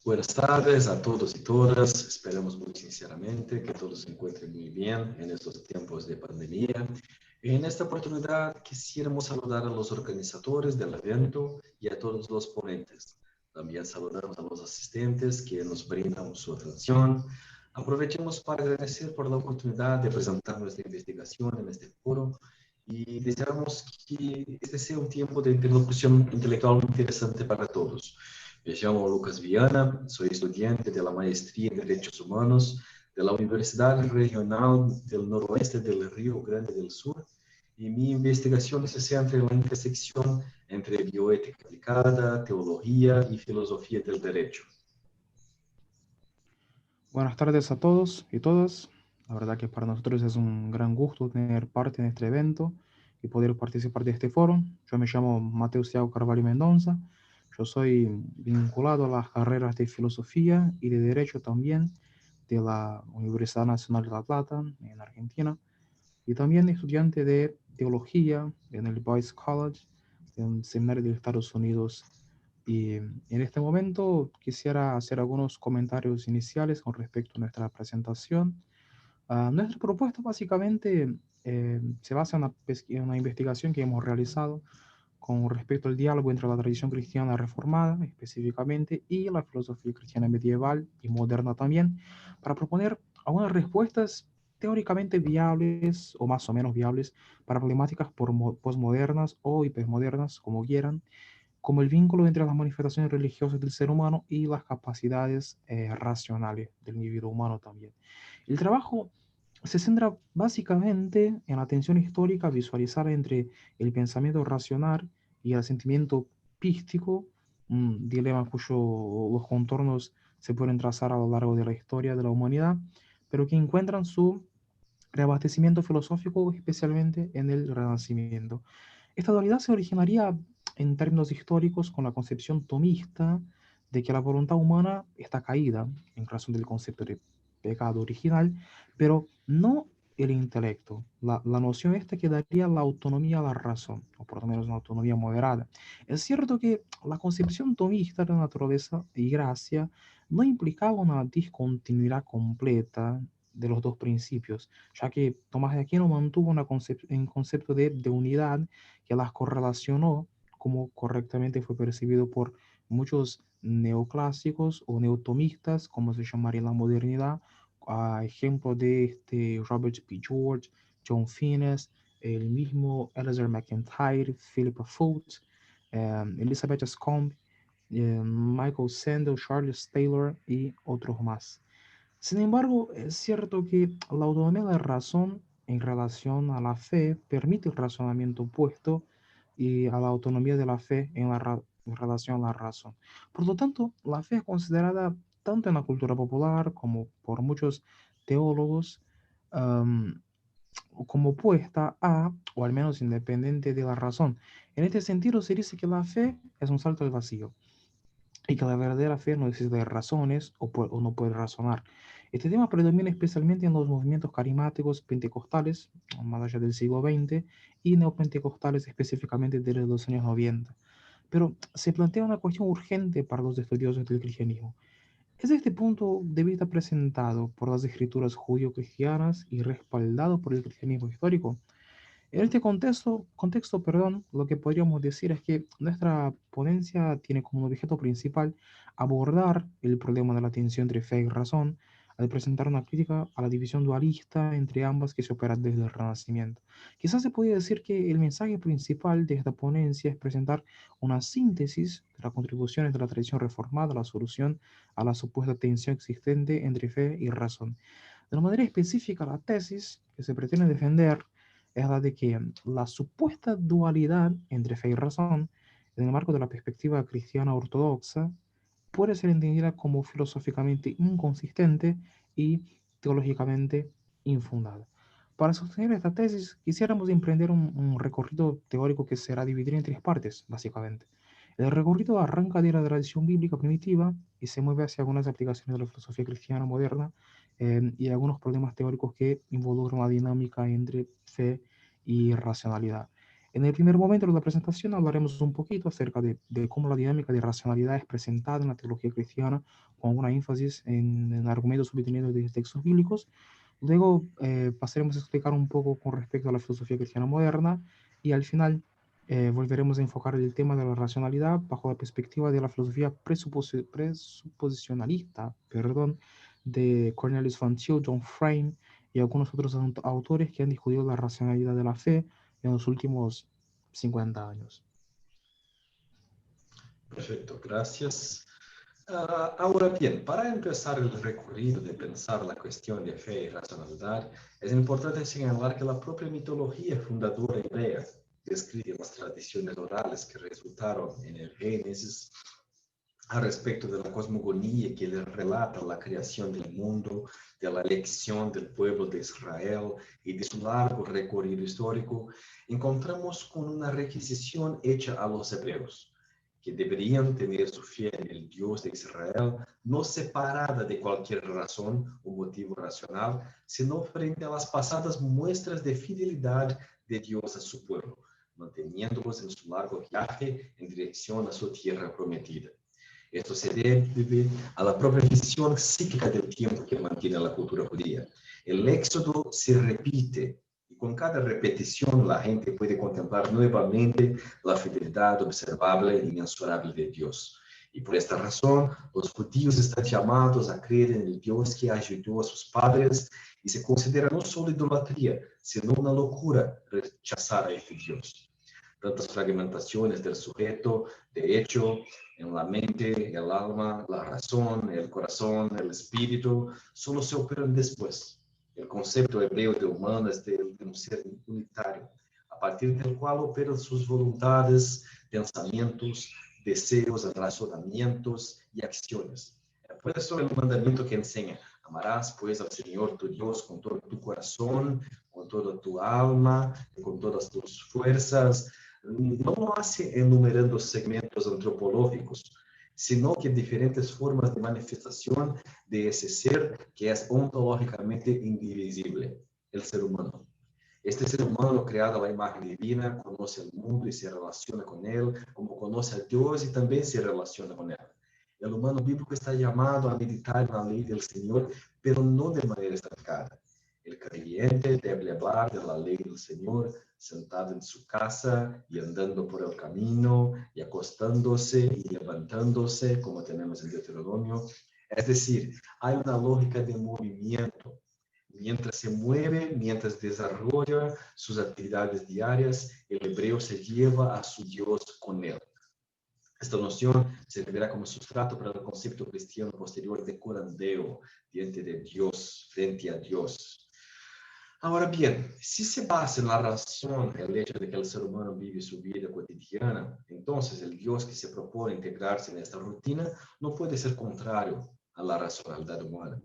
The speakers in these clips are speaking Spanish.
Buenas tardes a todos y todas. Esperamos muy sinceramente que todos se encuentren muy bien en estos tiempos de pandemia. En esta oportunidad quisiéramos saludar a los organizadores del evento y a todos los ponentes. También saludamos a los asistentes que nos brindan su atención. Aprovechemos para agradecer por la oportunidad de presentar nuestra investigación en este foro y deseamos que este sea un tiempo de interlocución intelectual muy interesante para todos. Me llamo Lucas Viana, soy estudiante de la Maestría en Derechos Humanos de la Universidad Regional del Noroeste del Río Grande del Sur y mi investigación se centra en la intersección entre bioética aplicada, teología y filosofía del derecho. Buenas tardes a todos y todas. La verdad que para nosotros es un gran gusto tener parte en este evento y poder participar de este foro. Yo me llamo Mateo Thiago Carvalho Mendonça. Yo soy vinculado a las carreras de filosofía y de derecho también de la Universidad Nacional de La Plata en Argentina y también estudiante de teología en el Boyce College, en un seminario de Estados Unidos. Y en este momento quisiera hacer algunos comentarios iniciales con respecto a nuestra presentación. Nuestra propuesta básicamente se basa en una investigación que hemos realizado con respecto al diálogo entre la tradición cristiana reformada específicamente y la filosofía cristiana medieval y moderna también, para proponer algunas respuestas teóricamente viables o más o menos viables para problemáticas posmodernas o hipermodernas, como quieran, como el vínculo entre las manifestaciones religiosas del ser humano y las capacidades racionales del individuo humano también. El trabajo se centra básicamente en la tensión histórica visualizada entre el pensamiento racional y el sentimiento pístico, un dilema cuyos contornos se pueden trazar a lo largo de la historia de la humanidad, pero que encuentran su reabastecimiento filosófico especialmente en el Renacimiento. Esta dualidad se originaría en términos históricos con la concepción tomista de que la voluntad humana está caída en razón del concepto de pecado original, pero no el intelecto. La noción esta que daría la autonomía a la razón, o por lo menos una autonomía moderada. Es cierto que la concepción tomista de naturaleza y gracia no implicaba una discontinuidad completa de los dos principios, ya que Tomás de Aquino mantuvo un concepto de unidad que las correlacionó, como correctamente fue percibido por muchos neoclásicos o neotomistas, como se llamaría en la modernidad, a ejemplo de Robert P. George, John Finnes, el mismo Eliezer McIntyre, Philippa Foot, Elizabeth Scombe, Michael Sandel, Charles Taylor y otros más. Sin embargo, es cierto que la autonomía de la razón en relación a la fe permite el razonamiento opuesto y a la autonomía de la fe en relación a la razón. Por lo tanto, la fe es considerada tanto en la cultura popular como por muchos teólogos um, como opuesta a, o al menos independiente de la razón. En este sentido, se dice que la fe es un salto al vacío y que la verdadera fe no existe de razones o no puede razonar. Este tema predomina especialmente en los movimientos carismáticos pentecostales, más allá del siglo XX, y neopentecostales específicamente desde los años 90. Pero se plantea una cuestión urgente para los estudiosos del cristianismo. ¿Es este punto de vista presentado por las escrituras judío-cristianas y respaldado por el cristianismo histórico? En este contexto, lo que podríamos decir es que nuestra ponencia tiene como objeto principal abordar el problema de la tensión entre fe y razón, al presentar una crítica a la división dualista entre ambas que se opera desde el Renacimiento. Quizás se podría decir que el mensaje principal de esta ponencia es presentar una síntesis de las contribuciones de la tradición reformada a la solución a la supuesta tensión existente entre fe y razón. De una manera específica, la tesis que se pretende defender es la de que la supuesta dualidad entre fe y razón, en el marco de la perspectiva cristiana ortodoxa, puede ser entendida como filosóficamente inconsistente y teológicamente infundada. Para sostener esta tesis, quisiéramos emprender un recorrido teórico que será dividido en tres partes, básicamente. El recorrido arranca de la tradición bíblica primitiva y se mueve hacia algunas aplicaciones de la filosofía cristiana moderna y algunos problemas teóricos que involucran la dinámica entre fe y racionalidad. En el primer momento de la presentación hablaremos un poquito acerca de cómo la dinámica de racionalidad es presentada en la teología cristiana, con una énfasis en argumentos obtenidos de textos bíblicos. Luego pasaremos a explicar un poco con respecto a la filosofía cristiana moderna y al final volveremos a enfocar el tema de la racionalidad bajo la perspectiva de la filosofía presuposicionalista, perdón, de Cornelius Van Til, John Frame y algunos otros autores que han discutido la racionalidad de la fe en los últimos 50 años. Perfecto, gracias. Ahora bien, para empezar el recorrido de pensar la cuestión de fe y racionalidad, es importante señalar que la propia mitología fundadora hebrea describe las tradiciones orales que resultaron en el Génesis al respecto de la cosmogonía que le relata la creación del mundo, de la elección del pueblo de Israel y de su largo recorrido histórico, encontramos con una requisición hecha a los hebreos, que deberían tener su fe en el Dios de Israel, no separada de cualquier razón o motivo racional, sino frente a las pasadas muestras de fidelidad de Dios a su pueblo, manteniéndolos en su largo viaje en dirección a su tierra prometida. Esto se debe a la propia visión cíclica del tiempo que mantiene la cultura judía. El éxodo se repite y con cada repetición la gente puede contemplar nuevamente la fidelidad observable y mensurable de Dios. Y por esta razón, los judíos están llamados a creer en el Dios que ayudó a sus padres y se considera no solo idolatría, sino una locura rechazar a este Dios. Tantas fragmentaciones del sujeto, de hecho, en la mente, el alma, la razón, el corazón, el espíritu, solo se operan después. El concepto hebreo de humano es de un ser unitario, a partir del cual operan sus voluntades, pensamientos, deseos, razonamientos y acciones. Por eso el mandamiento que enseña: amarás pues al Señor tu Dios con todo tu corazón, con toda tu alma, y con todas tus fuerzas. No lo hace enumerando segmentos antropológicos, sino que diferentes formas de manifestación de ese ser que es ontológicamente indivisible, el ser humano. Este ser humano, creado a la imagen divina, conoce el mundo y se relaciona con él, como conoce a Dios y también se relaciona con él. El humano bíblico está llamado a meditar en la ley del Señor, pero no de manera estancada. El creyente debe hablar de la ley del Señor, sentado en su casa y andando por el camino y acostándose y levantándose, como tenemos en Deuteronomio. Es decir, hay una lógica de movimiento. Mientras se mueve, mientras desarrolla sus actividades diarias, el hebreo se lleva a su Dios con él. Esta noción servirá como sustrato para el concepto cristiano posterior de curandeo, diante de Dios, frente a Dios. Ahora bien, si se basa en la razón el hecho de que el ser humano vive su vida cotidiana, entonces el Dios que se propone integrarse en esta rutina no puede ser contrario a la racionalidad humana.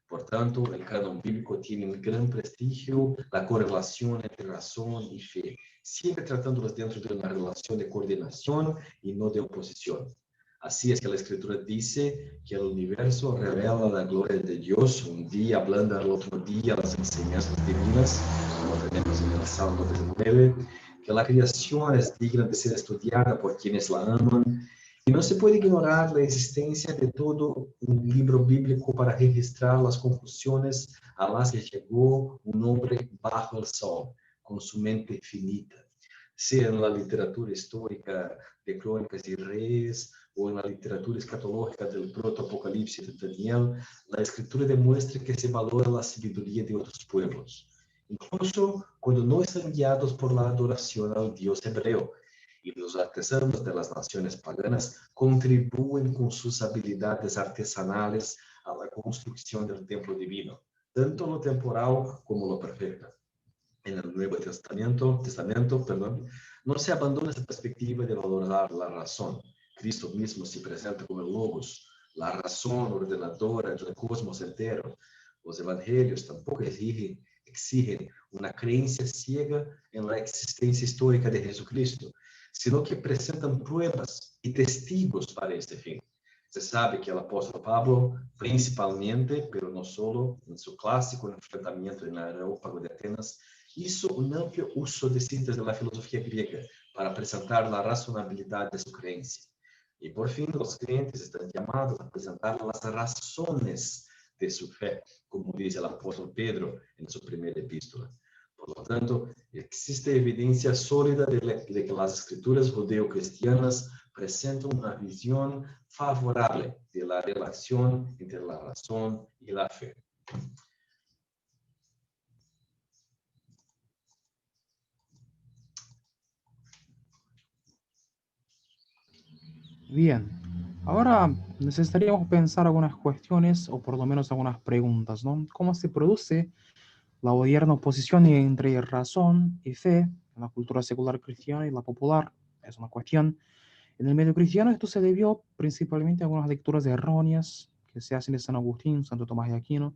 Por tanto, el canon bíblico tiene un gran prestigio la correlación entre razón y fe, siempre tratándolos dentro de una relación de coordinación y no de oposición. Así es que la Escritura dice que el universo revela la gloria de Dios, un día hablando al otro día las enseñanzas divinas, como tenemos en el Salmo 39, que la creación es digna de ser estudiada por quienes la aman, y no se puede ignorar la existencia de todo un libro bíblico para registrar las conclusiones a las que llegó un hombre bajo el sol, con su mente finita, sea en la literatura histórica de Crónicas y Reyes, o en la literatura escatológica del protoapocalipsis de Daniel, la escritura demuestra que se valora la sabiduría de otros pueblos, incluso cuando no están guiados por la adoración al Dios hebreo. Y los artesanos de las naciones paganas contribuyen con sus habilidades artesanales a la construcción del templo divino, tanto lo temporal como lo perfecto. En el Nuevo Testamento, no se abandona esta perspectiva de valorar la razón. Cristo mismo se presenta como el Logos, la razón ordenadora del cosmos entero. Los evangelios tampoco exigen una creencia ciega en la existencia histórica de Jesucristo, sino que presentan pruebas y testigos para este fin. Se sabe que el apóstol Pablo, principalmente, pero no solo, en su clásico enfrentamiento en el Areópago de Atenas, hizo un amplio uso de citas de la filosofía griega para presentar la razonabilidad de su creencia. Y por fin los creyentes están llamados a presentar las razones de su fe, como dice el apóstol Pedro en su primera epístola. Por lo tanto, existe evidencia sólida de que las escrituras judeo-cristianas presentan una visión favorable de la relación entre la razón y la fe. Bien, ahora necesitaríamos pensar algunas cuestiones o por lo menos algunas preguntas, ¿no? ¿Cómo se produce la odierna oposición entre razón y fe en la cultura secular cristiana y la popular? Es una cuestión. En el medio cristiano esto se debió principalmente a algunas lecturas erróneas que se hacen de San Agustín, Santo Tomás de Aquino,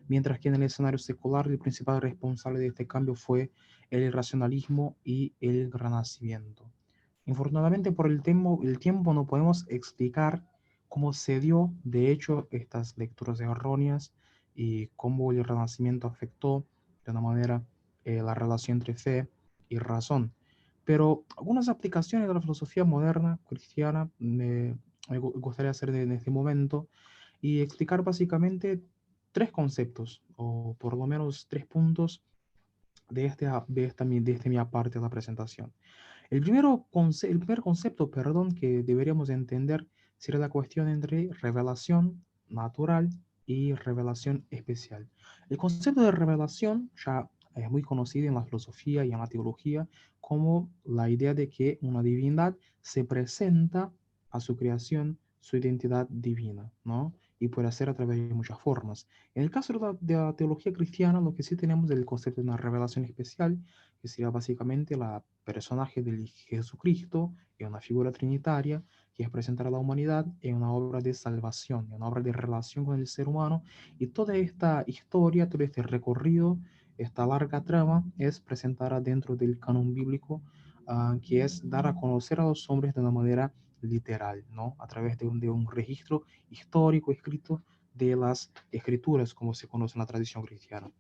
mientras que en el escenario secular el principal responsable de este cambio fue el racionalismo y el renacimiento. Infortunadamente por el tiempo no podemos explicar cómo se dio de hecho estas lecturas erróneas y cómo el renacimiento afectó de una manera la relación entre fe y razón. Pero algunas aplicaciones de la filosofía moderna cristiana me gustaría hacer en este momento y explicar básicamente tres conceptos, o por lo menos tres puntos de esta mi parte de la presentación. El primer concepto, perdón, que deberíamos entender sería la cuestión entre revelación natural y revelación especial. El concepto de revelación ya es muy conocido en la filosofía y en la teología como la idea de que una divinidad se presenta a su creación, su identidad divina, ¿no? Y puede ser a través de muchas formas. En el caso de la teología cristiana, lo que sí tenemos es el concepto de una revelación especial, que sería básicamente la personaje de Jesucristo en una figura trinitaria que es presentar a la humanidad en una obra de salvación, en una obra de relación con el ser humano, y toda esta historia, todo este recorrido, esta larga trama es presentada dentro del canon bíblico, que es dar a conocer a los hombres de una manera literal, ¿no? A través de un registro histórico escrito de las escrituras, como se conoce en la tradición cristiana.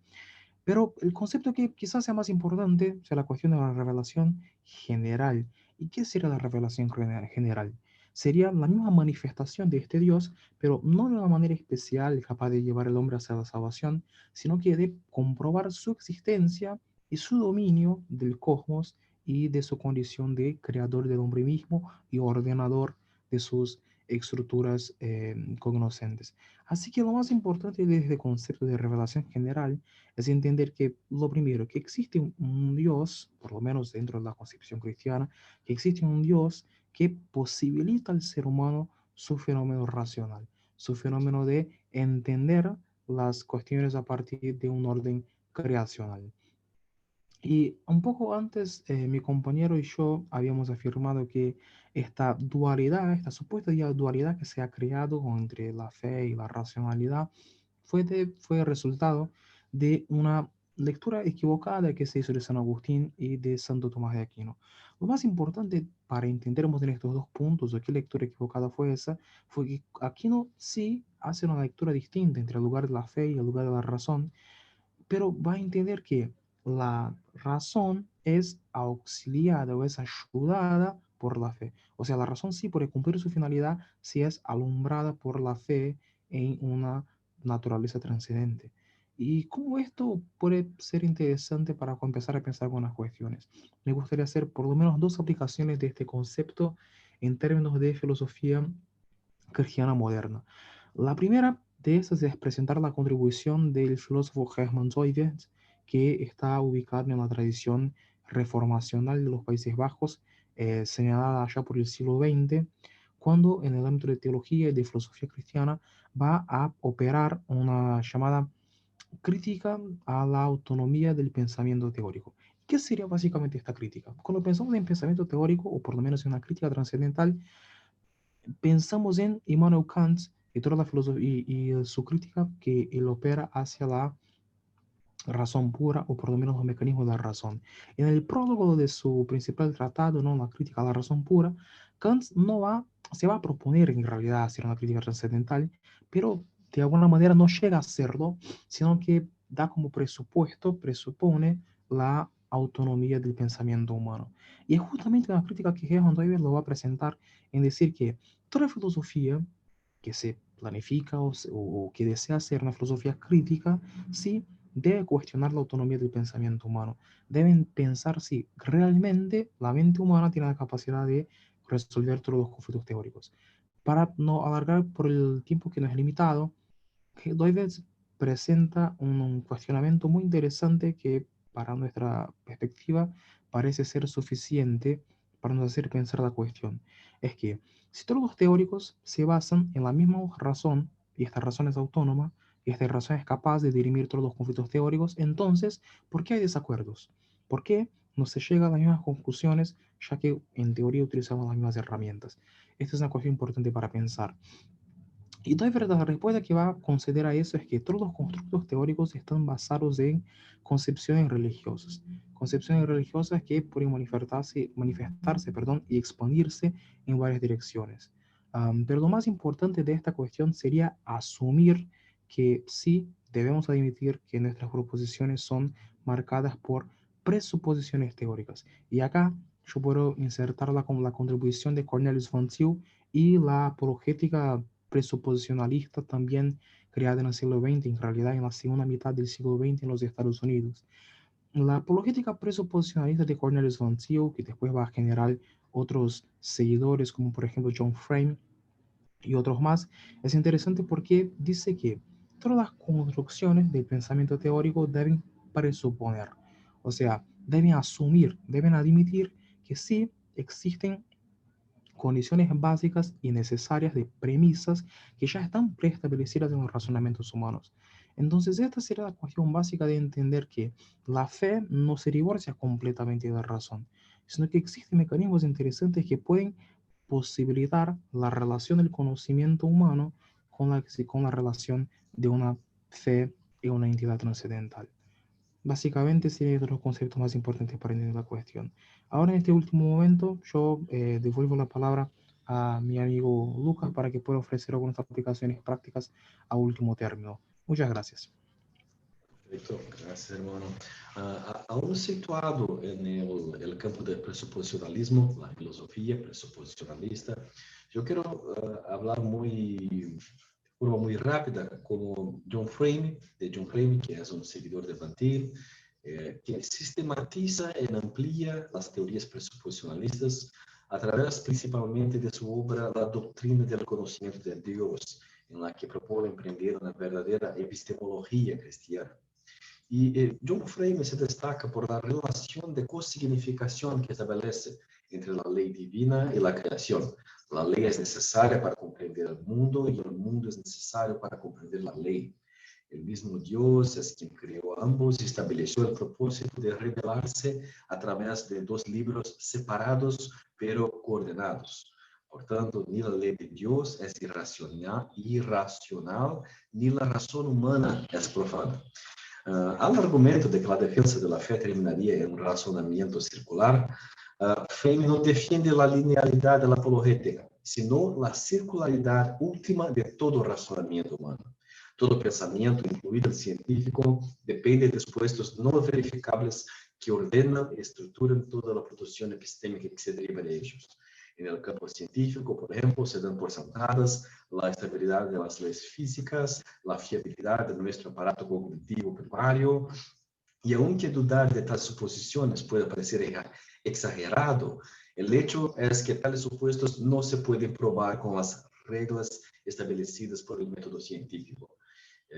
Pero el concepto que quizás sea más importante sea la cuestión de la revelación general. ¿Y qué sería la revelación general? Sería la misma manifestación de este Dios, pero no de una manera especial capaz de llevar al hombre hacia la salvación, sino que de comprobar su existencia y su dominio del cosmos y de su condición de creador del hombre mismo y ordenador de sus estructuras cognoscentes. Así que lo más importante de este concepto de revelación general es entender que lo primero, que existe un Dios, por lo menos dentro de la concepción cristiana, que existe un Dios que posibilita al ser humano su fenómeno racional, su fenómeno de entender las cuestiones a partir de un orden creacional. Y un poco antes, mi compañero y yo habíamos afirmado que esta dualidad, esta supuesta dualidad que se ha creado entre la fe y la racionalidad, fue resultado de una lectura equivocada que se hizo de San Agustín y de Santo Tomás de Aquino. Lo más importante para entendernos en estos dos puntos de qué lectura equivocada fue esa, fue que Aquino sí hace una lectura distinta entre el lugar de la fe y el lugar de la razón, pero va a entender que la razón es auxiliada o es ayudada por la fe. O sea, la razón sí puede cumplir su finalidad si es alumbrada por la fe en una naturaleza trascendente. Y cómo esto puede ser interesante para empezar a pensar algunas cuestiones. Me gustaría hacer por lo menos dos aplicaciones de este concepto en términos de filosofía cristiana moderna. La primera de estas es presentar la contribución del filósofo Hermann Huygens, que está ubicado en la tradición reformacional de los Países Bajos, señalada allá por el siglo XX, cuando en el ámbito de teología y de filosofía cristiana va a operar una llamada crítica a la autonomía del pensamiento teórico. ¿Qué sería básicamente esta crítica? Cuando pensamos en pensamiento teórico, o por lo menos en una crítica trascendental, pensamos en Immanuel Kant y toda la filosofía y su crítica que él opera hacia la razón pura, o por lo menos los mecanismos de la razón. En el prólogo de su principal tratado, ¿no? La crítica a la razón pura, Kant se va a proponer en realidad hacer una crítica trascendental, pero de alguna manera no llega a hacerlo, sino que da como presupone la autonomía del pensamiento humano. Y es justamente la crítica que Gerhard Doiber lo va a presentar en decir que toda filosofía que se planifica o que desea ser una filosofía crítica, sí debe cuestionar la autonomía del pensamiento humano. Deben pensar si realmente la mente humana tiene la capacidad de resolver todos los conflictos teóricos. Para no alargar por el tiempo que nos es limitado, Doives presenta un cuestionamiento muy interesante que para nuestra perspectiva parece ser suficiente para nos hacer pensar la cuestión. Es que si todos los teóricos se basan en la misma razón, y esta razón es autónoma, y esta razón es capaz de dirimir todos los conflictos teóricos, entonces, ¿por qué hay desacuerdos? ¿Por qué no se llega a las mismas conclusiones, ya que en teoría utilizamos las mismas herramientas? Esta es una cuestión importante para pensar. Y entonces la respuesta que va a conceder a eso es que todos los constructos teóricos están basados en concepciones religiosas que pueden manifestarse y expandirse en varias direcciones. Pero lo más importante de esta cuestión sería asumir que sí debemos admitir que nuestras proposiciones son marcadas por presuposiciones teóricas. Y acá yo puedo insertarla como la contribución de Cornelius von Thiel y la apologética presuposicionalista también creada en el siglo XX, en realidad en la segunda mitad del siglo XX en los Estados Unidos. La apologética presuposicionalista de Cornelius von Thiel, que después va a generar otros seguidores, como por ejemplo John Frame y otros más, es interesante porque dice que todas las construcciones del pensamiento teórico deben presuponer, o sea, deben asumir, deben admitir que sí existen condiciones básicas y necesarias de premisas que ya están preestablecidas en los razonamientos humanos. Entonces, esta sería la cuestión básica de entender que la fe no se divorcia completamente de la razón, sino que existen mecanismos interesantes que pueden posibilitar la relación del conocimiento humano con la relación de una fe y una entidad trascendental. Básicamente serían los conceptos más importantes para entender la cuestión. Ahora, en este último momento, yo devuelvo la palabra a mi amigo Lucas para que pueda ofrecer algunas aplicaciones prácticas a último término. Muchas gracias. Perfecto, gracias hermano. Aún situado en el campo del presuposicionalismo, la filosofía presuposicionalista, yo quiero hablar de forma muy rápida como John Frame, que es un seguidor de Van Til, que sistematiza y amplía las teorías presuposicionalistas a través principalmente de su obra La doctrina del conocimiento de Dios, en la que propone emprender una verdadera epistemología cristiana. Y John Frame se destaca por la relación de cosignificación que establece entre la ley divina y la creación. La ley es necesaria para comprender el mundo y el mundo es necesario para comprender la ley. El mismo Dios es quien creó ambos y estableció el propósito de revelarse a través de dos libros separados pero coordenados. Por tanto, ni la ley de Dios es irracional, ni la razón humana es profana. Há um argumento de que a defesa da fé terminaria em um razonamento circular. Frame não defende a linearidade apologética, sino a circularidade última de todo razonamento humano. Todo pensamento, incluído o científico, depende de expuestos não verificáveis que ordenam e estruturam toda a produção epistêmica que se deriva de ellos. En el campo científico, por ejemplo, se dan por sentadas la estabilidad de las leyes físicas, la fiabilidad de nuestro aparato cognitivo primario, y aunque dudar de tales suposiciones puede parecer exagerado, el hecho es que tales supuestos no se pueden probar con las reglas establecidas por el método científico.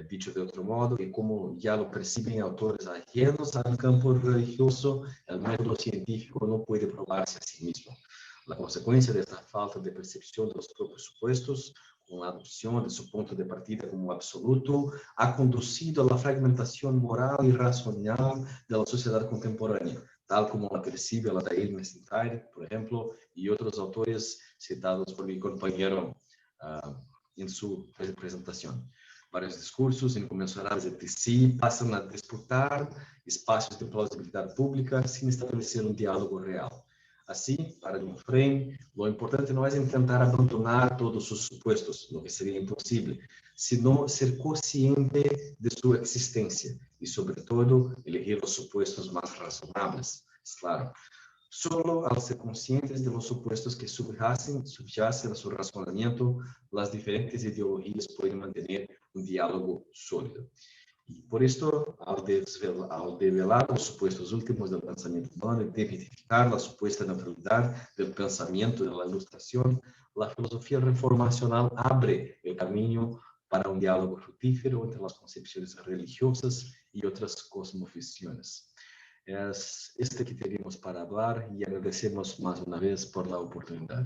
Dicho de otro modo, y como ya lo perciben autores ajenos al campo religioso, el método científico no puede probarse a sí mismo. La consecuencia de esta falta de percepción de los propios supuestos, con la adopción de su punto de partida como absoluto, ha conducido a la fragmentación moral y racional de la sociedad contemporánea, tal como la percibe Aldair McIntyre, por ejemplo, y otros autores citados por mi compañero en su presentación. Vários discursos inconmensurados entre si passam a disputar espaços de plausibilidade pública sem estabelecer um diálogo real. Así, para Dufresne, lo importante no es intentar abandonar todos sus supuestos, lo que sería imposible, sino ser consciente de su existencia y, sobre todo, elegir los supuestos más razonables. Es claro, solo al ser conscientes de los supuestos que subyacen a su razonamiento, las diferentes ideologías pueden mantener un diálogo sólido. Y por esto, al develar los supuestos últimos del pensamiento humano y de identificar la supuesta naturalidad del pensamiento de la Ilustración, la filosofía reformacional abre el camino para un diálogo fructífero entre las concepciones religiosas y otras cosmovisiones. Es este que tenemos para hablar y agradecemos más una vez por la oportunidad.